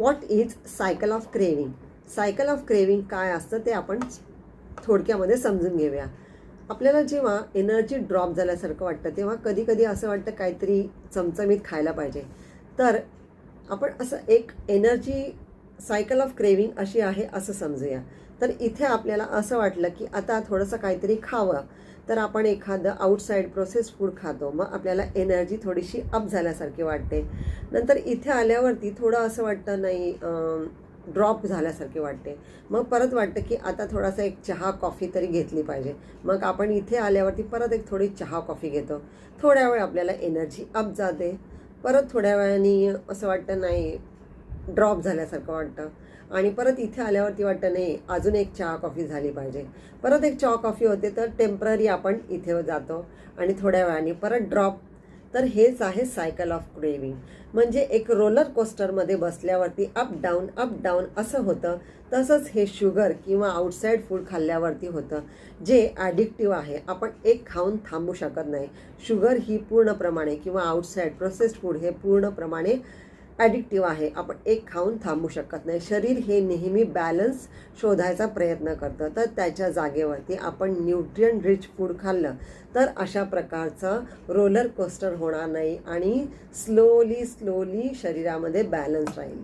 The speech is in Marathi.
What is cycle of craving. Cycle of craving काय असतं ते आपण थोडक्यामध्ये समजून घेऊया. आपल्याला जेव्हा एनर्जी ड्रॉप झाल्यासारखं वाटतं तेव्हा कधी कधी असं वाटतं काहीतरी चमचमीत खायला पाहिजे. तर आपण असं एक एनर्जी सायकल ऑफ क्रेविंग अशी आहे असं समजूया. तर इथे आपल्याला असं वाटलं की आता थोडंसं काहीतरी खावं, तर आपण एखादं आउटसाईड प्रोसेस फूड खातो. मग आपल्याला एनर्जी थोडीशी अप झाल्यासारखी वाटते. नंतर इथे आल्यावरती थोडं असं वाटतं नाही, ड्रॉप झाल्यासारखे वाटते. मग परत वाटतं की आता थोडासा एक चहा कॉफी तरी घेतली पाहिजे. मग आपण इथे आल्यावरती परत एक थोडी चहा कॉफी घेतो. थोड्या वेळ आपल्याला एनर्जी अप जाते. परत थोड्या वेळाने असं वाटतं नाही, ड्रॉप झाल्यासारखं वाटतं. आणि परत इथे आल्यावरती वाटतं नाही, अजून एक चहा कॉफी झाली पाहिजे. परत एक चहा कॉफी होते, तर टेम्पररी आपण इथे जातो आणि थोड्या वेळाने परत ड्रॉप. तर हेच आहे सायकल ऑफ क्रेविंग. म्हणजे एक रोलर कोस्टरमध्ये बसल्यावरती अप डाऊन असं होतं. तसंच हे शुगर किंवा आउटसाईड फूड खाल्ल्यावरती होतं, जे ॲडिक्टिव्ह आहे. आपण एक खाऊन थांबू शकत नाही. शुगर ही पूर्णप्रमाणे किंवा आउटसाईड प्रोसेस्ड फूड हे पूर्णप्रमाणे ॲडिक्टिव्ह आहे. आपण एक खाऊन थांबू शकत नाही. शरीर हे नेहमी बॅलन्स शोधायचा प्रयत्न करतं. तर त्याच्या जागेवरती आपण न्यूट्रियन रिच फूड खाल्लं तर अशा प्रकारचं रोलर कोस्टर होणार नाही आणि स्लोली शरीरामध्ये बॅलन्स राहील.